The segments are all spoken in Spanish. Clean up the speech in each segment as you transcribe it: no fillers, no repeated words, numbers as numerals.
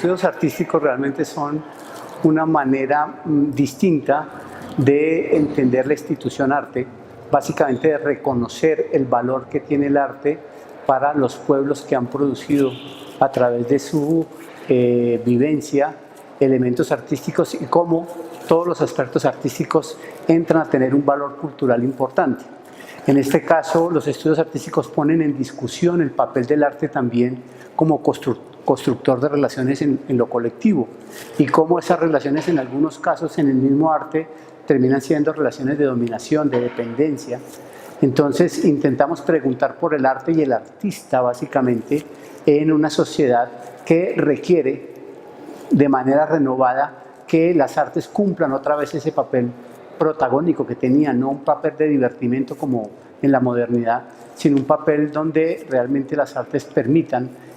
estudios artísticos realmente son una manera distinta de entender la institución arte, básicamente de reconocer el valor que tiene el arte para los pueblos que han producido a través de su vivencia elementos artísticos y cómo todos los aspectos artísticos entran a tener un valor cultural importante. En este caso, los estudios artísticos ponen en discusión el papel del arte también como constructor de relaciones en lo colectivo y cómo esas relaciones en algunos casos en el mismo arte terminan siendo relaciones de dominación, de dependencia. Entonces intentamos preguntar por el arte y el artista básicamente en una sociedad que requiere de manera renovada que las artes cumplan otra vez ese papel protagónico que tenían, no un papel de divertimento como en la modernidad, sino un papel donde realmente las artes permitan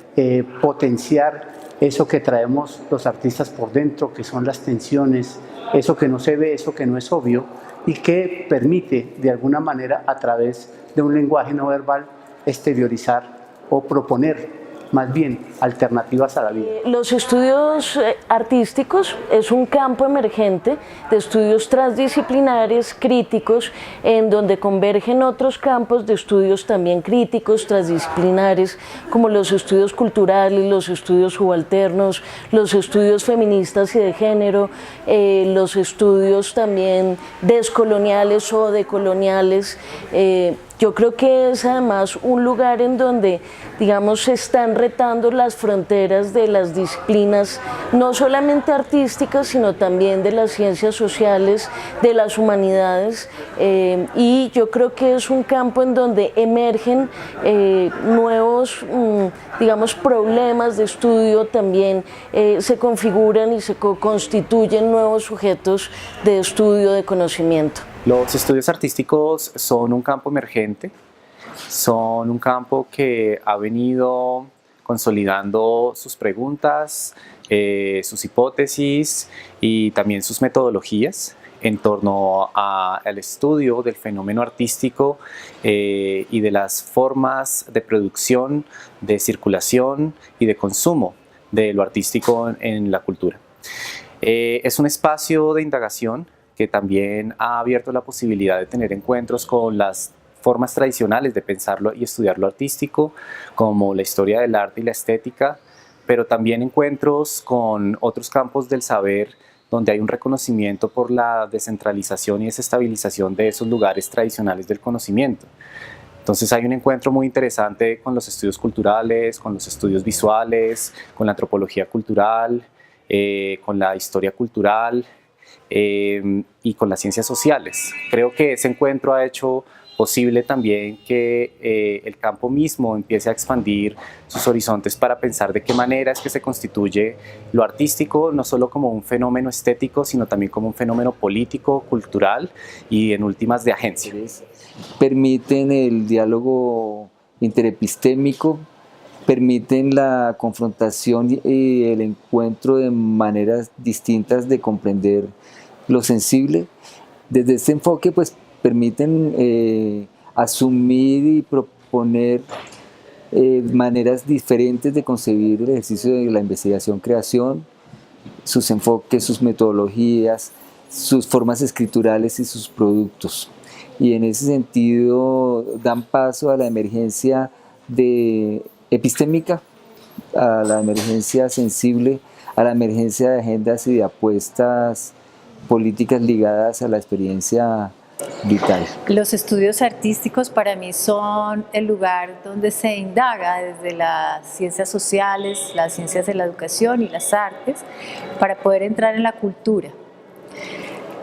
potenciar eso que traemos los artistas por dentro, que son las tensiones, eso que no se ve, eso que no es obvio, y que permite de alguna manera a través de un lenguaje no verbal exteriorizar o proponer más bien alternativas a la vida. Los estudios artísticos es un campo emergente de estudios transdisciplinares, críticos, en donde convergen otros campos de estudios también críticos, transdisciplinares, como los estudios culturales, los estudios subalternos, los estudios feministas y de género, los estudios también descoloniales o decoloniales. Yo creo que es además un lugar en donde, digamos, se están retando las fronteras de las disciplinas, no solamente artísticas, sino también de las ciencias sociales, de las humanidades, y yo creo que es un campo en donde emergen nuevos, digamos, problemas de estudio, también se configuran y se constituyen nuevos sujetos de estudio, de conocimiento. Los estudios artísticos son un campo emergente, son un campo que ha venido consolidando sus preguntas, sus hipótesis y también sus metodologías en torno al estudio del fenómeno artístico y de las formas de producción, de circulación y de consumo de lo artístico en la cultura. Es un espacio de indagación que también ha abierto la posibilidad de tener encuentros con las formas tradicionales de pensarlo y estudiar lo artístico, como la historia del arte y la estética, pero también encuentros con otros campos del saber donde hay un reconocimiento por la descentralización y desestabilización de esos lugares tradicionales del conocimiento. Entonces hay un encuentro muy interesante con los estudios culturales, con los estudios visuales, con la antropología cultural, con la historia cultural, y con las ciencias sociales. Creo que ese encuentro ha hecho posible también que el campo mismo empiece a expandir sus horizontes para pensar de qué manera es que se constituye lo artístico, no solo como un fenómeno estético, sino también como un fenómeno político, cultural y en últimas de agencia. Permiten el diálogo interepistémico, permiten la confrontación y el encuentro de maneras distintas de comprender lo sensible. Desde este enfoque pues permiten asumir y proponer maneras diferentes de concebir el ejercicio de la investigación-creación, sus enfoques, sus metodologías, sus formas escriturales y sus productos. Y en ese sentido dan paso a la emergencia epistémica, a la emergencia sensible, a la emergencia de agendas y de apuestas políticas ligadas a la experiencia vital. Los estudios artísticos para mí son el lugar donde se indaga desde las ciencias sociales, las ciencias de la educación y las artes para poder entrar en la cultura.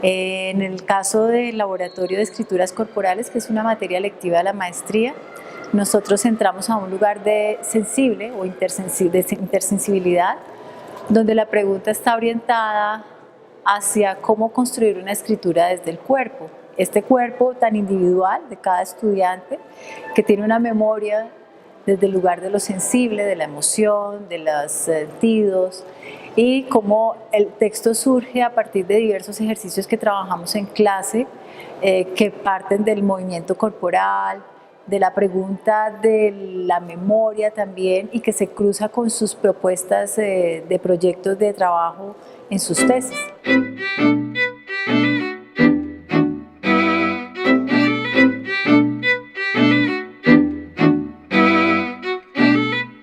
En el caso del Laboratorio de Escrituras Corporales, que es una materia lectiva de la maestría, nosotros entramos a un lugar de sensible o de intersensibilidad, donde la pregunta está orientada hacia cómo construir una escritura desde el cuerpo. Este cuerpo tan individual de cada estudiante, que tiene una memoria desde el lugar de lo sensible, de la emoción, de los sentidos, y cómo el texto surge a partir de diversos ejercicios que trabajamos en clase, que parten del movimiento corporal, de la pregunta de la memoria también y que se cruza con sus propuestas de proyectos de trabajo en sus tesis.